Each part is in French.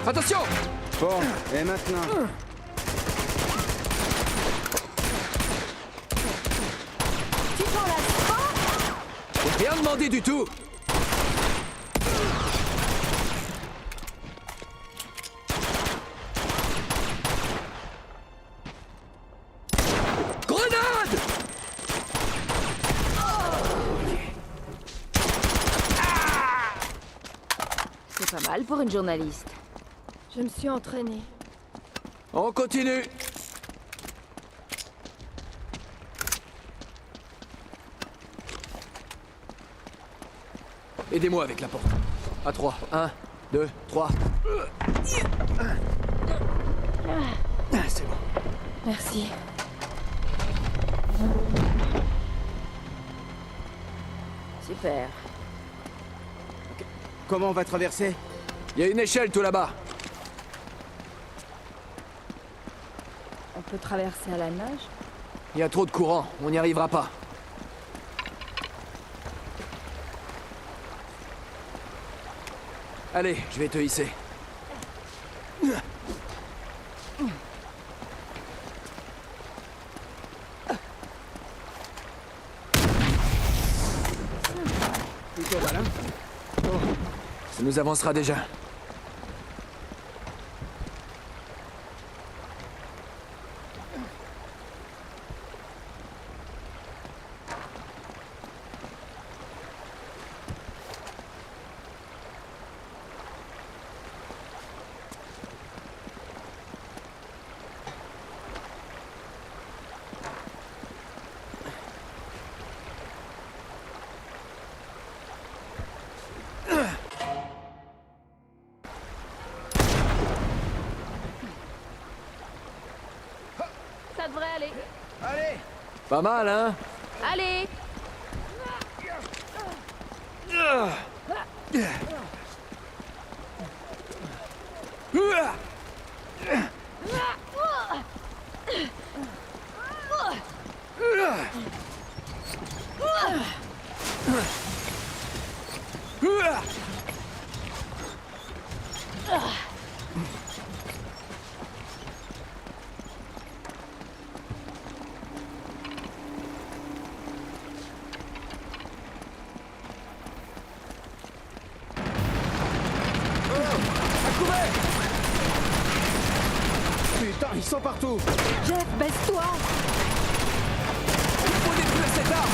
Attention! Bon, et maintenant? Tu t'en lasses pas? Rien demandé du tout! Grenade! C'est pas mal pour une journaliste. Je me suis entraînée. On continue! Aidez-moi avec la porte. À 3. 1, 2, 3. C'est bon. Merci. Super. Comment on va traverser? Il y a une échelle tout là-bas. On peut traverser à la nage? Il y a trop de courant, on n'y arrivera pas. Allez, je vais te hisser. Plutôt malin. Ça nous avancera déjà. Ça devrait aller. Allez! Pas mal, hein? Allez! Putain, ils sont partout! Jeff, baisse-toi! Il faut détruire cette arme!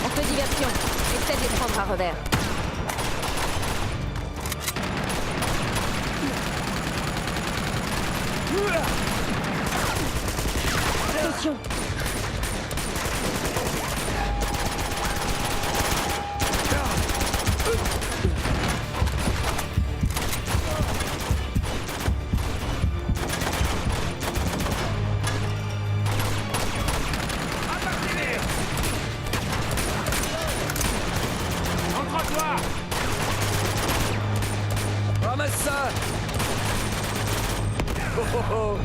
On fait diversion. Essaie de les prendre à revers. Attention! Ramasse ça! Oh, oh, oh.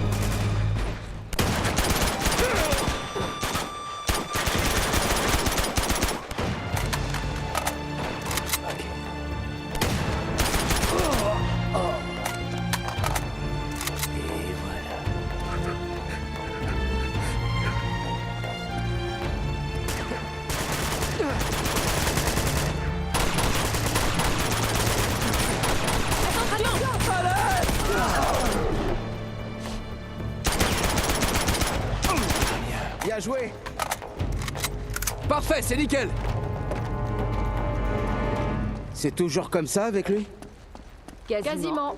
Et voilà. Bien joué! Parfait, c'est nickel! C'est toujours comme ça avec lui? Quasiment.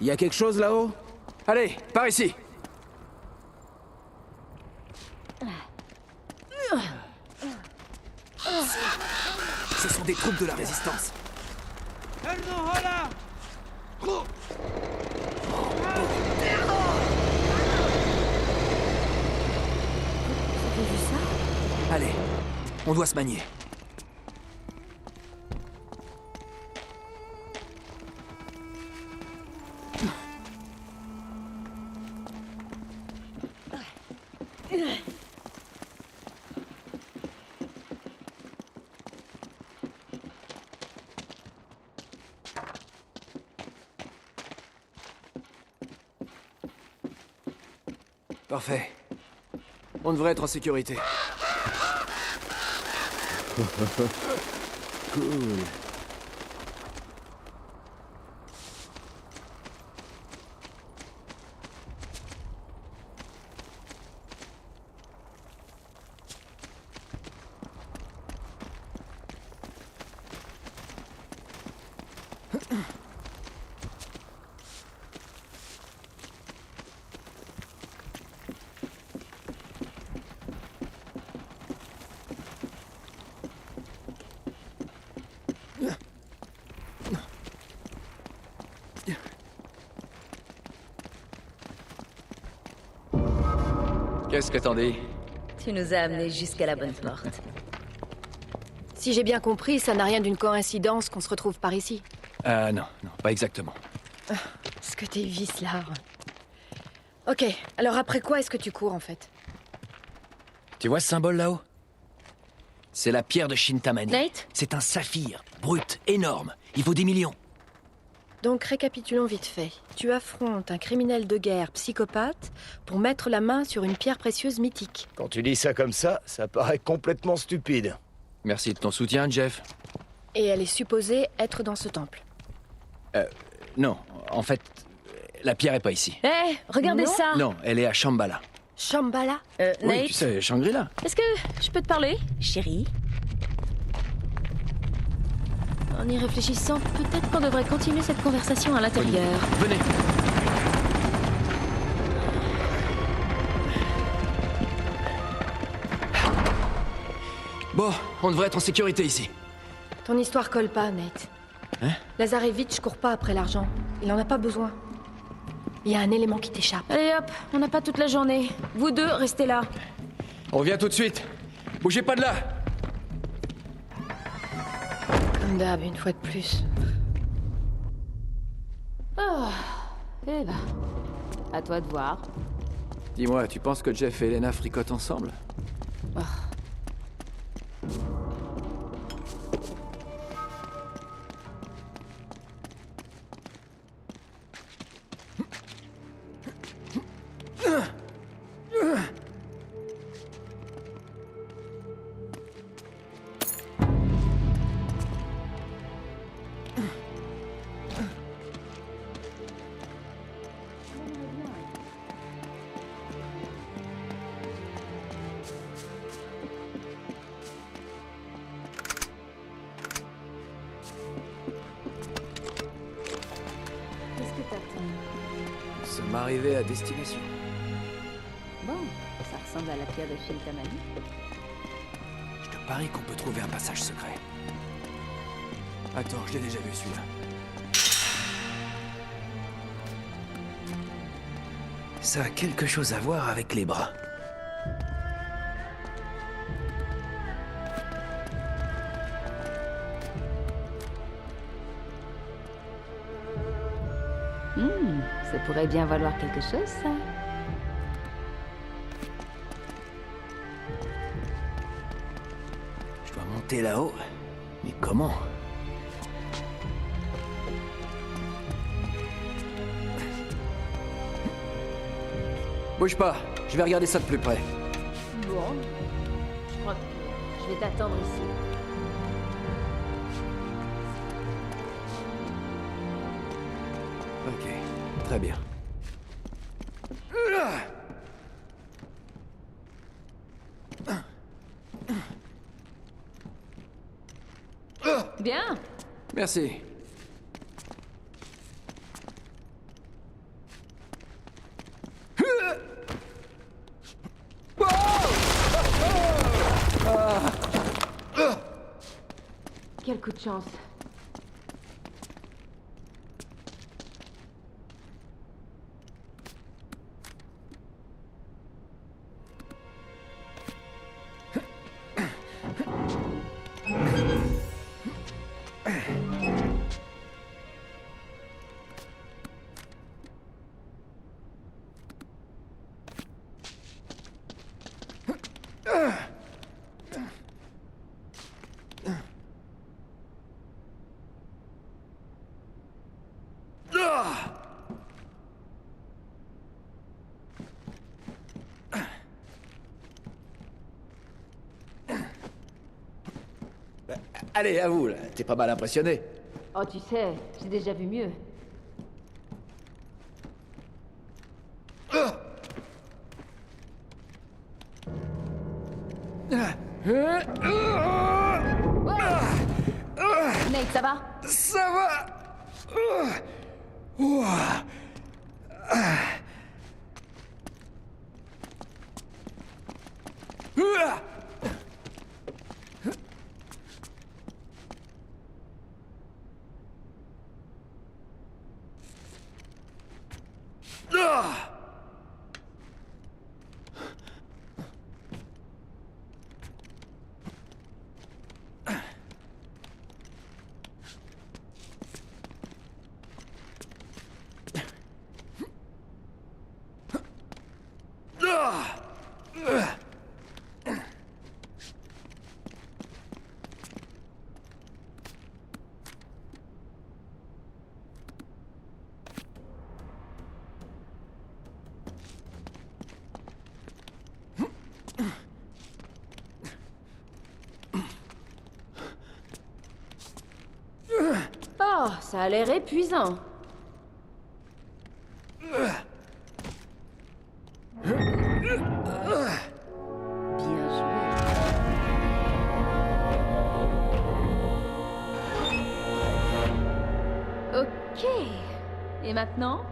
Il y a quelque chose là-haut? Allez, par ici! Ce sont des troupes de la résistance. On doit se manier. Parfait. On devrait être en sécurité. Cool. Qu'est-ce que t'en dis? Tu nous as amenés jusqu'à la bonne porte. Si j'ai bien compris, ça n'a rien d'une coïncidence qu'on se retrouve par ici. Non, pas exactement. Ce que t'es vicelard. Ok, alors après quoi est-ce que tu cours en fait? Tu vois ce symbole là-haut? C'est la pierre de Shintamani. Nate? C'est un saphir, brut, énorme. Il vaut des millions. Donc récapitulons vite fait. Tu affrontes un criminel de guerre psychopathe pour mettre la main sur une pierre précieuse mythique. Quand tu dis ça comme ça paraît complètement stupide. Merci de ton soutien, Jeff. Et elle est supposée être dans ce temple. Non, en fait, la pierre est pas ici. Hé, regardez Non. ça. Non, elle est à Shambhala. Shambhala? Oui, Nate, tu sais, Shangri-La. est-ce que je peux te parler, chérie? En y réfléchissant, peut-être qu'on devrait continuer cette conversation à l'intérieur. Venez. Bon, on devrait être en sécurité ici. Ton histoire colle pas, Nate. Hein? Lazarevitch court pas après l'argent. Il en a pas besoin. Il y a un élément qui t'échappe. Allez hop, on n'a pas toute la journée. Vous deux, restez là. On revient tout de suite. Bougez pas de là. Comme d'hab, une fois de plus. Eh ben, à toi de voir. Dis-moi, tu penses que Jeff et Elena fricotent ensemble? Qu'est-ce que t'attends? Nous sommes arrivés à destination. Bon, ça ressemble à la pierre de Shintamani. Je te parie qu'on peut trouver un passage secret. Attends, je l'ai déjà vu celui-là. Ça a quelque chose à voir avec les bras. Ça pourrait bien valoir quelque chose, ça. Je dois monter là-haut. Mais comment? Bouge pas, je vais regarder ça de plus près. Bon, je crois que je vais t'attendre ici. Ok, très bien. Bien. Merci. Quel coup de chance. Allez, avoue, là, t'es pas mal impressionné. Oh, tu sais, j'ai déjà vu mieux. Nate, ça va? Ça va. Oh, ça a l'air épuisant. Bien joué. Ok. Et maintenant?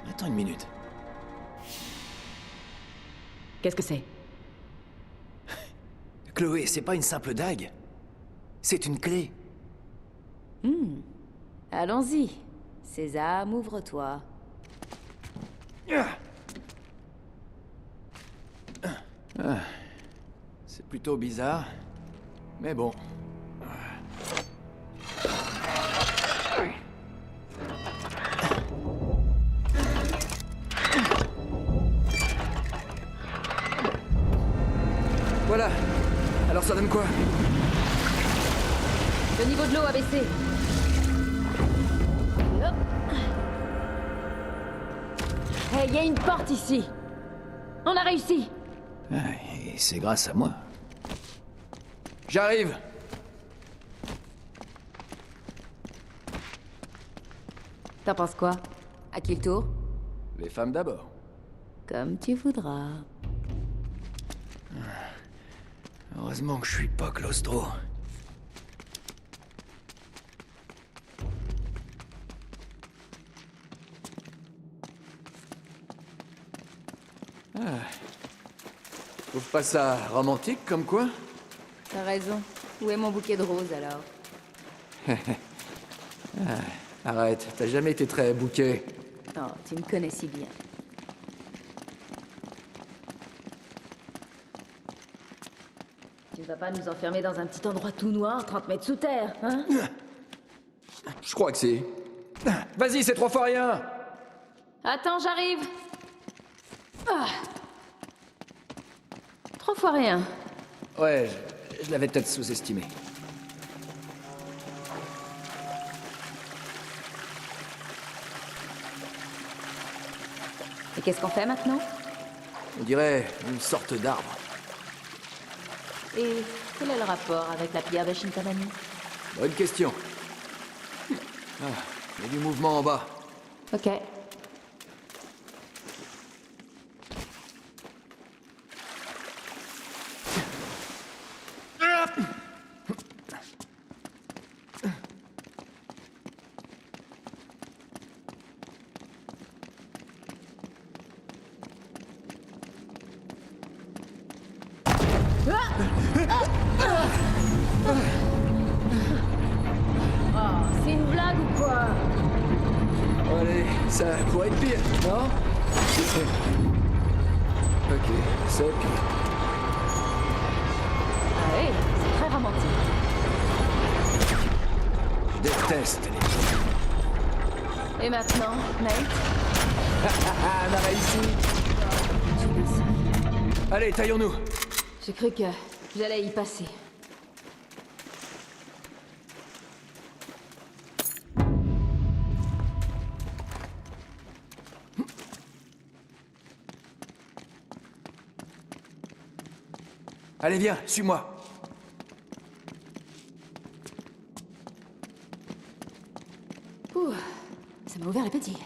Attends une minute. Qu'est-ce que c'est? Chloé, c'est pas une simple dague. C'est une clé. Allons-y. Sésame, ouvre-toi. C'est plutôt bizarre. Mais bon. Voilà. Alors ça donne quoi? Le niveau de l'eau a baissé. Hop. Hey, il y a une porte ici. On a réussi. Et c'est grâce à moi. J'arrive. T'en penses quoi? À qui le tour? Les femmes d'abord. Comme tu voudras. Heureusement que je suis pas claustro. Trouve pas ça romantique comme quoi? T'as raison. Où est mon bouquet de roses alors? Arrête, t'as jamais été très bouquet. Oh, tu me connais si bien. Tu ne vas pas nous enfermer dans un petit endroit tout noir, 30 mètres sous terre, hein? Je crois que si. Vas-y, c'est 3 fois rien. Attends, j'arrive. Ah. 3 fois rien. Ouais, je l'avais peut-être sous-estimé. Et qu'est-ce qu'on fait maintenant? On dirait une sorte d'arbre. Et quel est le rapport avec la pierre de Shintamani? Bonne question. Ah, il y a du mouvement en bas. Ok. Oh, c'est une blague ou quoi? Allez, ça pourrait être pire, non? Ok, c'est pire. Ah oui, c'est très romantique. Je déteste les... Et maintenant, Nate? Ah, on a réussi. Tu le sais. Allez, taillons-nous. J'ai cru que j'allais y passer. Allez, viens, suis-moi. Ouh, ça m'a ouvert l'appétit.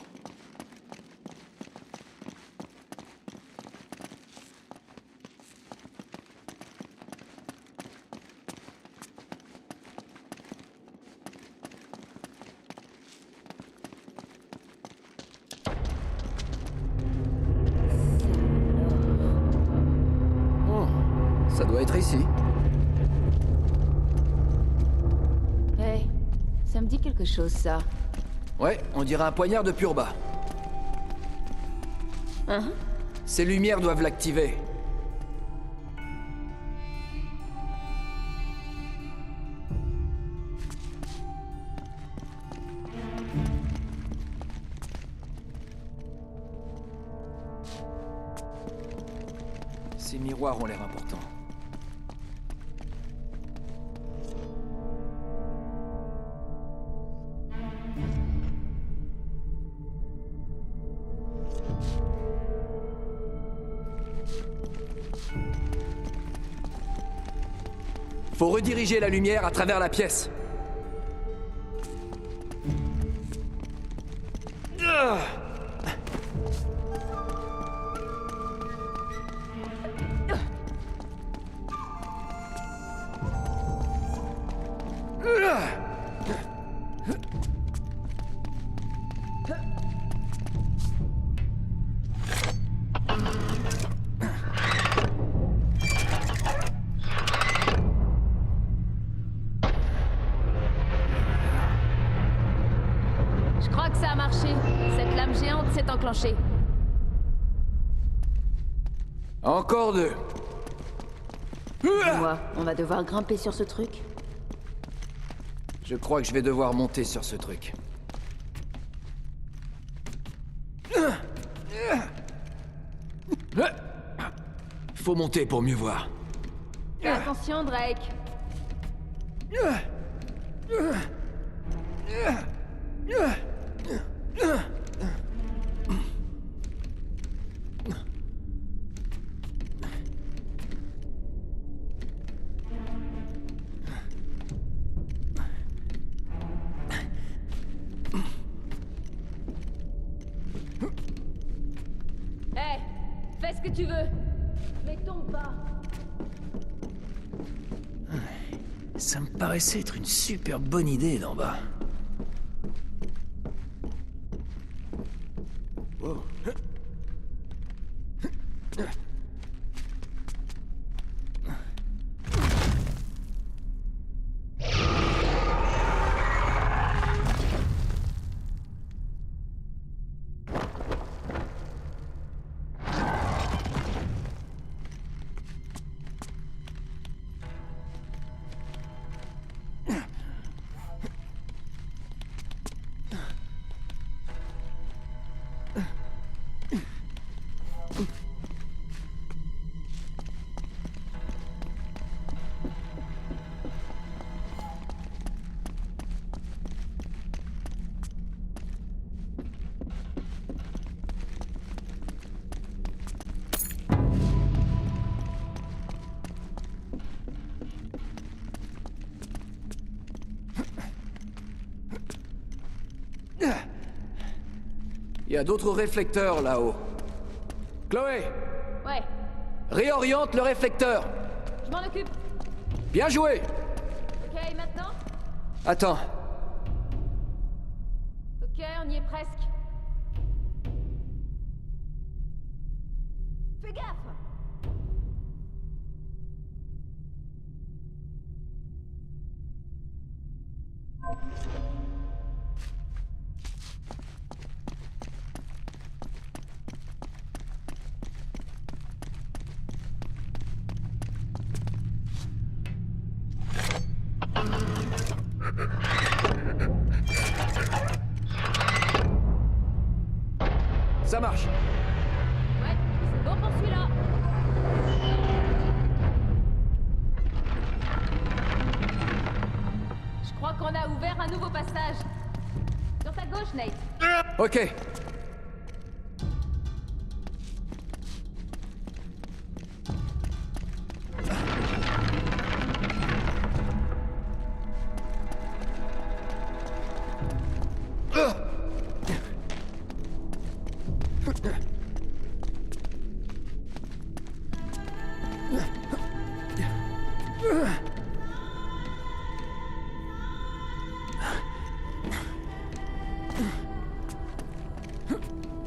Oh, ça doit être ici. Hey, ça me dit quelque chose, ça. Ouais, on dirait un poignard de pur bas. Hein? Ces lumières doivent l'activer. Ces miroirs ont l'air importants. Faut rediriger la lumière à travers la pièce. Je crois que ça a marché. Cette lame géante s'est enclenchée. Encore deux. Dis-moi, on va devoir grimper sur ce truc? Je crois que je vais devoir monter sur ce truc. Faut monter pour mieux voir. Fais attention, Drake. Hey, fais ce que tu veux. Mais tombe pas. Ça me paraissait être une super bonne idée d'en bas. Wow. Il y a d'autres réflecteurs là-haut. Chloé, Ouais, réoriente le réflecteur. je m'en occupe. Bien joué. Ok, maintenant? Attends, Ok, on y est presque. Fais gaffe! ça marche. Ouais, c'est bon pour celui-là. Je crois qu'on a ouvert un nouveau passage. Sur ta gauche, Nate. Ok.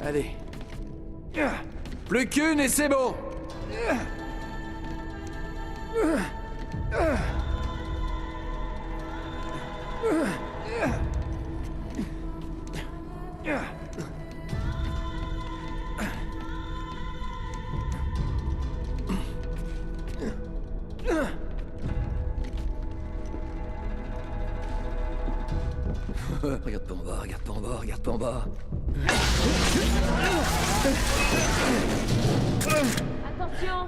Allez. Plus qu'une et c'est bon. Regarde pas en bas, regarde pas en bas, regarde pas en bas. Attention!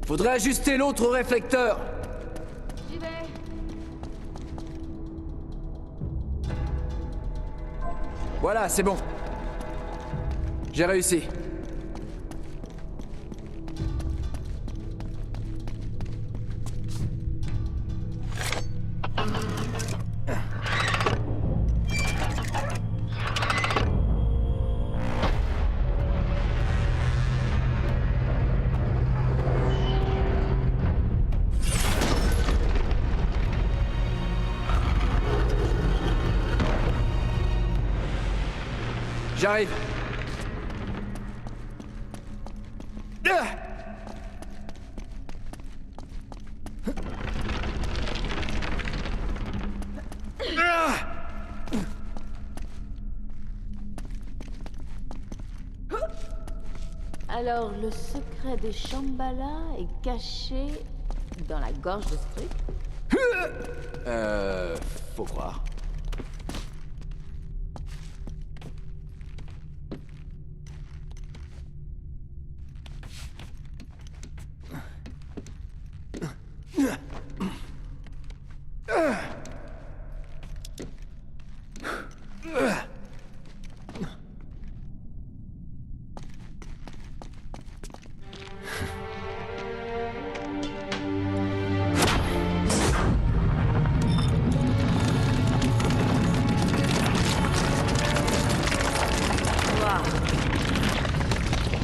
Faudrait ajuster l'autre réflecteur. J'y vais. Voilà, c'est bon. J'ai réussi. J'arrive. Alors, le secret des Shambhala est caché dans la gorge de ce truc? Faut croire.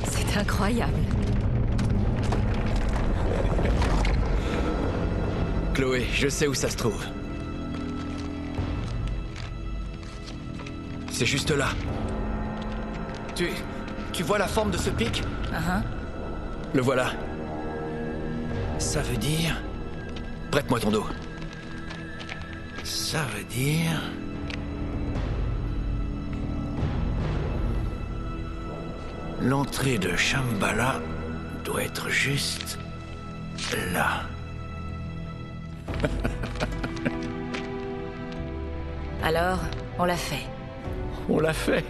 C'est incroyable. Chloé, je sais où ça se trouve. C'est juste là. Tu vois la forme de ce pic? Le voilà. Ça veut dire... Prête-moi ton dos. Ça veut dire... L'entrée de Shambhala doit être juste... là. Alors, on l'a fait. On l'a fait.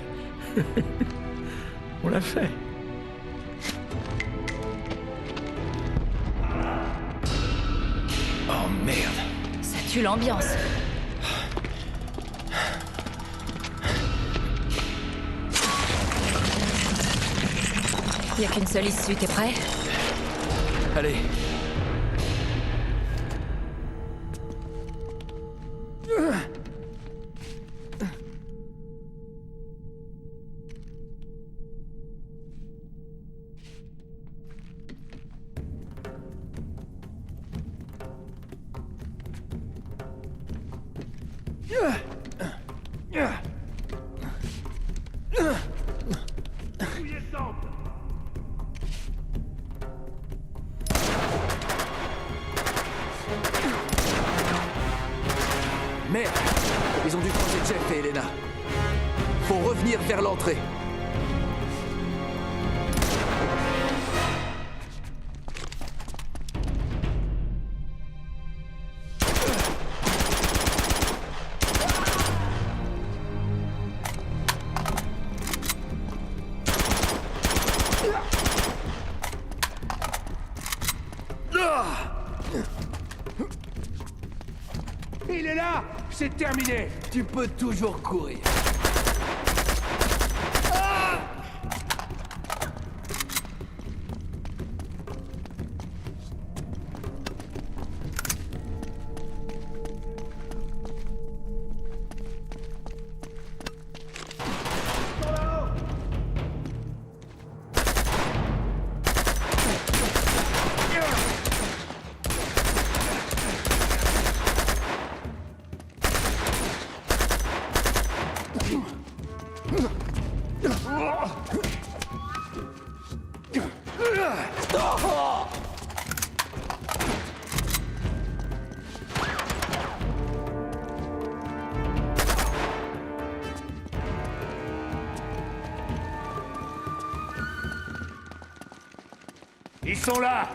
On l'a fait. Oh merde. Ça tue l'ambiance. Y a qu'une seule issue, t'es prêt? Allez. Merde! Ils ont dû croiser Jeff et Elena. Faut revenir vers l'entrée. c'est terminé. Tu peux toujours courir. Ils sont là.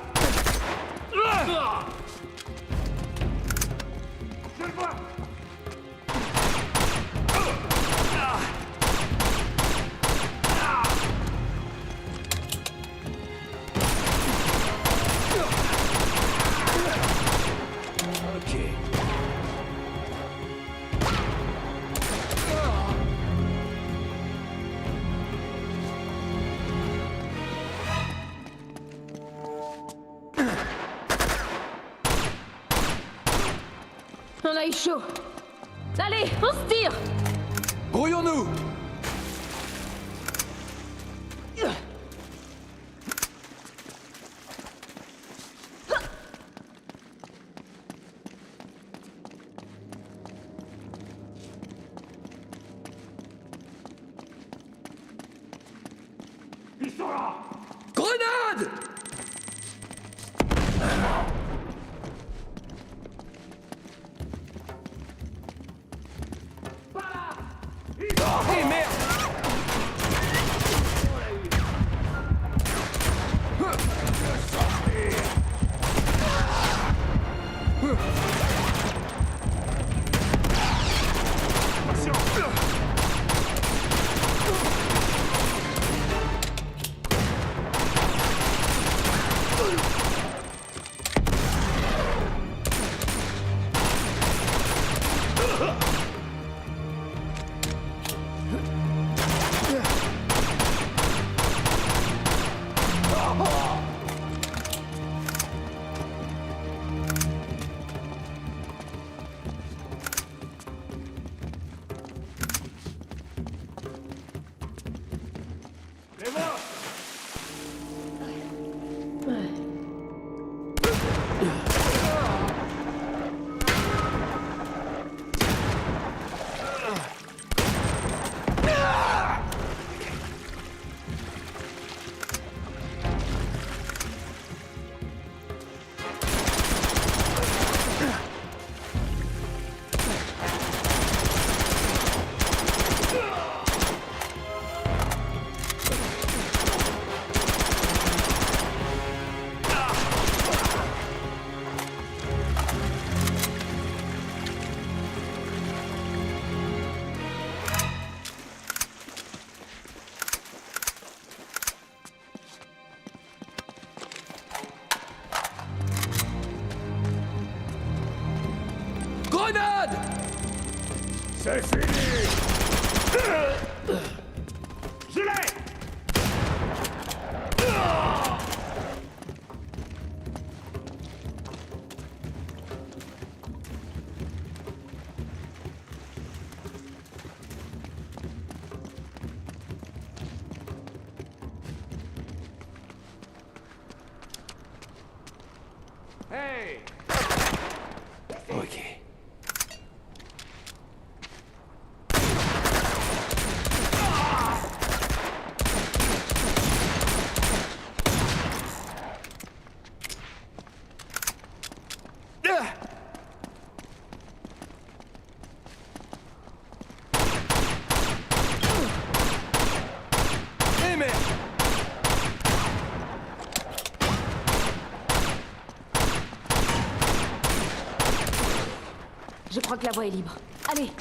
Je le vois. On a eu chaud. Allez, on se tire. Grouillons-nous! Ils sont là. Grenade! Eh merde! Les vois. Grenade! C'est fini. Je l'ai. Hey. Ok. Eh merde! Je crois que la voie est libre. Allez.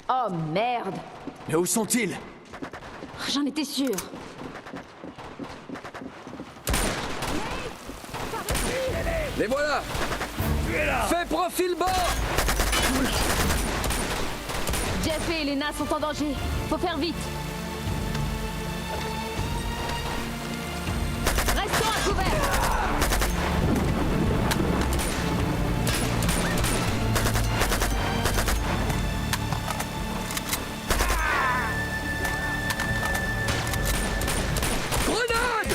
Oh merde. Mais où sont-ils? J'en étais sûre. Les voilà! Tu es là! Fais profil bas! Jeff et Elena sont en danger. Faut faire vite. Restons à couvert. Grenade!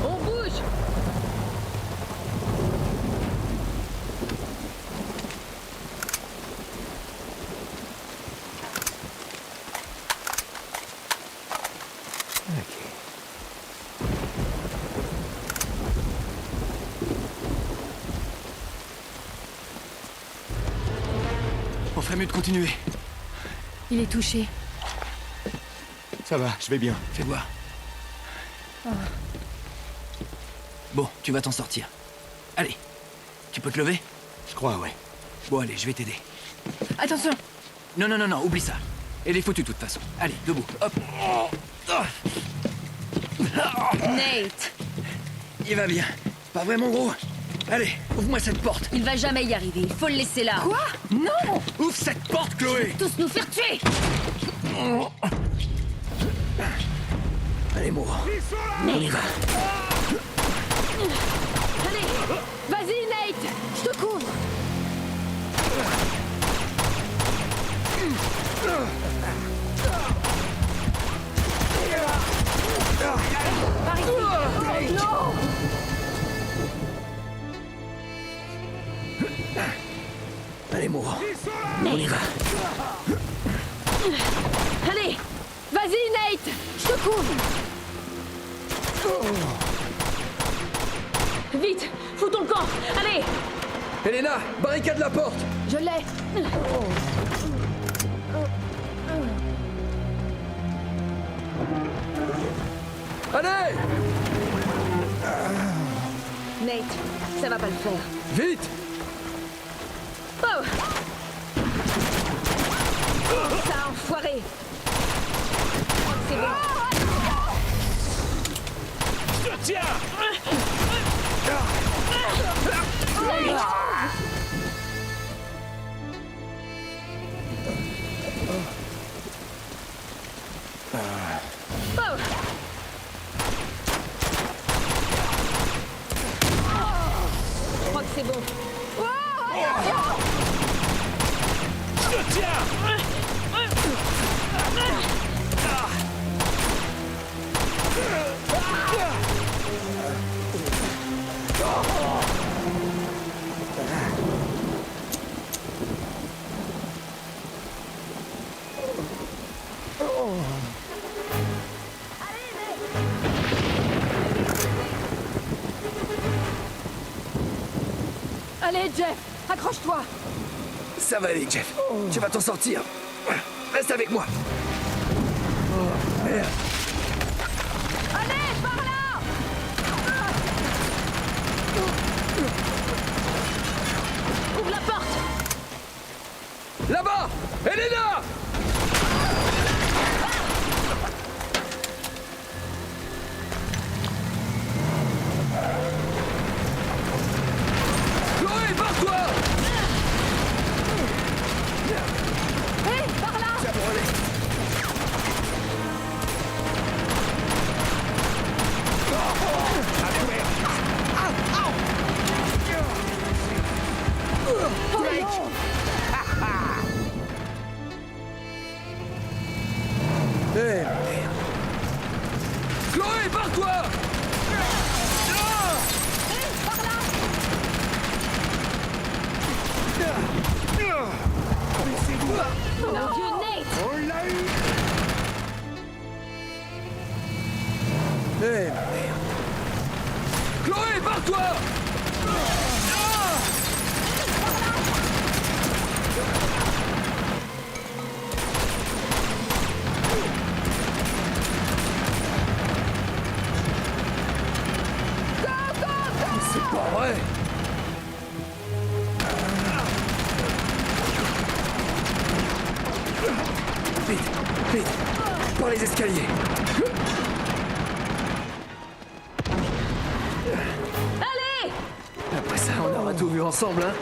On bouge. On ferait mieux de continuer. Il est touché. Ça va, je vais bien. Fais voir. Bon, tu vas t'en sortir. Allez, tu peux te lever? Je crois, ouais. Bon, allez, je vais t'aider. Attention! Non, non, non, non, oublie ça. Elle est foutue de toute façon. Allez, debout, hop. Nate, Il va bien. Pas vraiment gros. Allez, ouvre-moi cette porte. il va jamais y arriver. Il faut le laisser là. Quoi? Non! Ouvre cette porte, Chloé! Tous nous faire tuer. Allez, Moore. Ils sont là! On y va. Allez, vas-y Nate, je te couvre. Par ici. Oh, non. Allez, Moore. Ils sont là! On y va. Allez, vas-y Nate, je te couvre. Vite, foutons le camp. Allez, Elena, barricade la porte! je l'ai. Allez! Nate, ça va pas le faire. Vite! Oh, ça a enfoiré. C'est bon. Je te tiens! Oh. Je crois que c'est bon. Je te tiens! Allez, Jeff, accroche-toi. Ça va aller, Jeff. Tu vas t'en sortir. Reste avec moi. Merde. Allez, par là. Ouvre la porte. Là-bas! Elena! Chloé, barre-toi! Hé, par là. Ça va aller. Eh, merde. Chloé, barre-toi! Mon Dieu, Nate. On l'a eu! Eh, merde. Chloé, barre-toi! C'est pas Vite, vite, par les escaliers. Allez! Après ça, on aura tout vu ensemble, hein?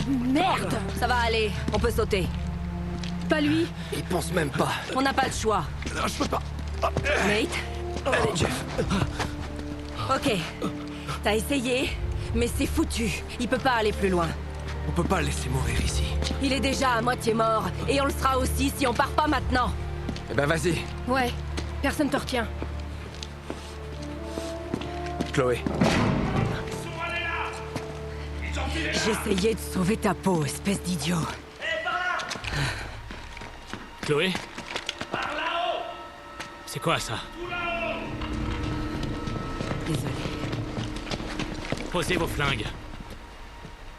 Merde! Ça va aller, on peut sauter. Pas lui. Il pense même pas. On n'a pas le choix. Non, je peux pas. Nate? Allez, Jeff. Ok. T'as essayé, mais c'est foutu. Il peut pas aller plus loin. On peut pas le laisser mourir ici. Il est déjà à moitié mort, et on le sera aussi si on part pas maintenant. Eh ben, vas-y, Ouais, personne te retient. Chloé. J'essayais de sauver ta peau, espèce d'idiot. Chloé? C'est quoi ça? Désolé. Posez vos flingues.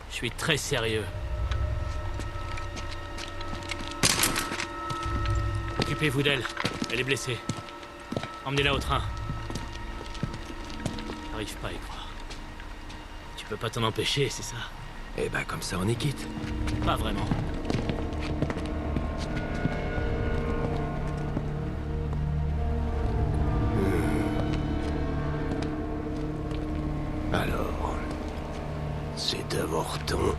Je suis très sérieux. Occupez-vous d'elle. Elle est blessée. Emmenez-la au train. J'arrive pas à y croire. Tu peux pas t'en empêcher, c'est ça? Eh ben, comme ça, on est quitte. Pas vraiment. Alors, c'est Avorton,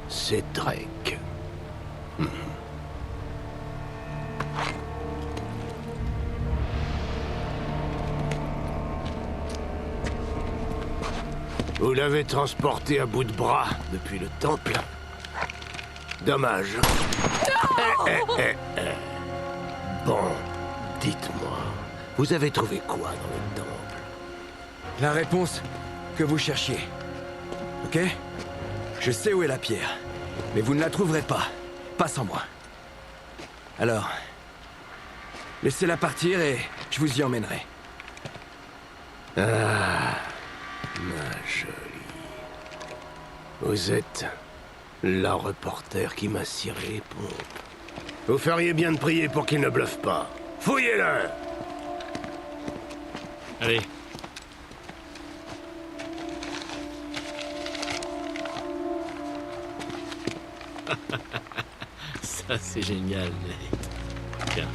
c'est Drake. Vous l'avez transporté à bout de bras depuis le temple. Dommage. Bon, dites-moi, vous avez trouvé quoi dans le temple? La réponse que vous cherchiez. Ok? Je sais où est la pierre, mais vous ne la trouverez pas. Pas sans moi. Alors, laissez-la partir et je vous y emmènerai. Ah, ma jolie. Vous êtes la reporter qui m'a ciré les pompes. Vous feriez bien de prier pour qu'il ne bluffe pas. Fouillez-le! Allez. Ça, c'est génial, Nate. Tiens.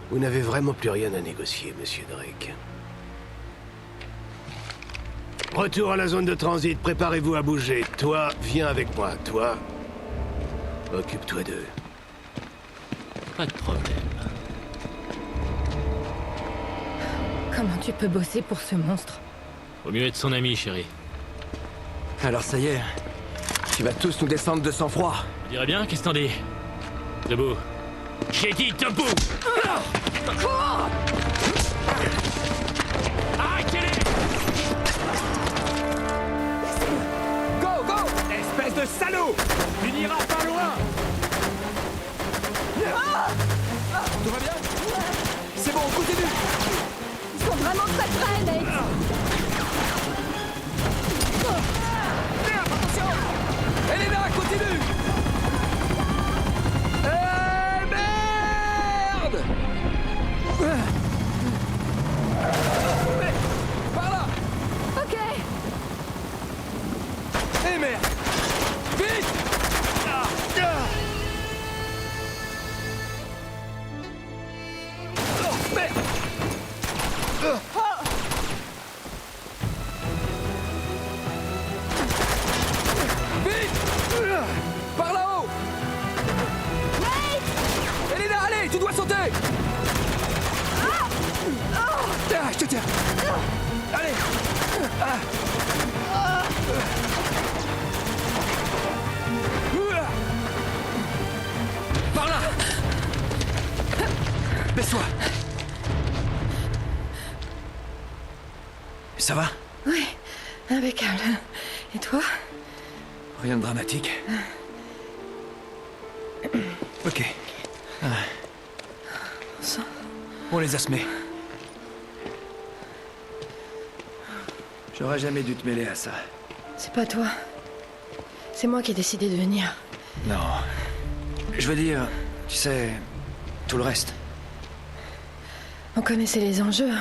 Vous n'avez vraiment plus rien à négocier, monsieur Drake. Retour à la zone de transit, préparez-vous à bouger. Toi, viens avec moi. Toi, occupe-toi d'eux. Pas de problème. Comment tu peux bosser pour ce monstre? Vaut mieux être son ami, chérie. Alors ça y est, tu vas tous nous descendre de sang-froid. On dirait bien, qu'est-ce que t'en dis? Debout. J'ai dit debout! Arrêtez-les! Go, go! Espèce de salaud! Tu n'iras pas loin! Tout va bien? C'est bon, continue! Ils sont vraiment très près, Nate! Merde, attention! Elena, continue! Merde! Par là! Ok! Eh merde! Vite! Oh, merde! Vite! Par là-haut! Elena, allez, tu dois sauter! Ah, je te tiens! Allez! Par là! Baisse-toi! Ça va? Oui, impeccable. Et toi? Rien de dramatique. Ok. On les a semés. J'aurais jamais dû te mêler à ça. C'est pas toi. C'est moi qui ai décidé de venir. Non. Je veux dire, tu sais, tout le reste. On connaissait les enjeux.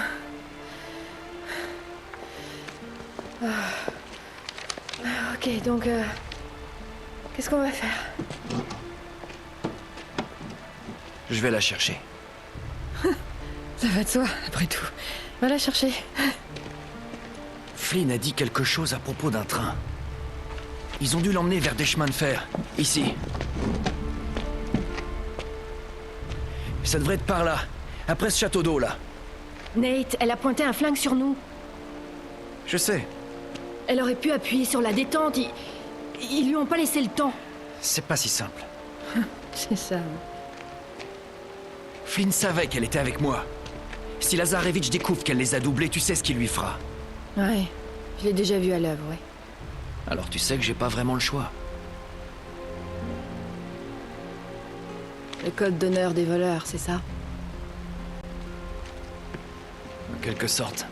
Ok, donc... qu'est-ce qu'on va faire? Je vais la chercher. Ça va de soi, après tout. Va la chercher. Flynn a dit quelque chose à propos d'un train. Ils ont dû l'emmener vers des chemins de fer, ici. Ça devrait être par là, après ce château d'eau, là. Nate, elle a pointé un flingue sur nous. Je sais, Elle aurait pu appuyer sur la détente. Ils lui ont pas laissé le temps. c'est pas si simple. C'est ça. Flynn savait qu'elle était avec moi. Si Lazarevitch découvre qu'elle les a doublés, tu sais ce qu'il lui fera. Ouais, je l'ai déjà vu à l'œuvre, ouais. Alors tu sais que j'ai pas vraiment le choix. Le code d'honneur des voleurs, c'est ça? En quelque sorte.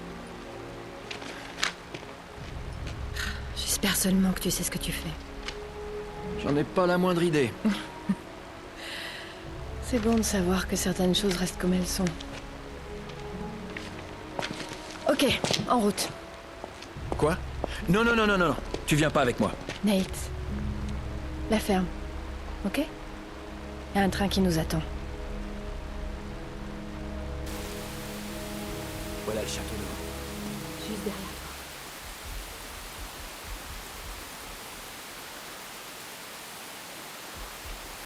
J'espère seulement que tu sais ce que tu fais. J'en ai pas la moindre idée. C'est bon de savoir que certaines choses restent comme elles sont. Ok, en route. Quoi? Non, non, non, non, non. Tu viens pas avec moi. Nate, la ferme, ok? Il y a un train qui nous attend. Voilà le château d'eau. Juste derrière toi.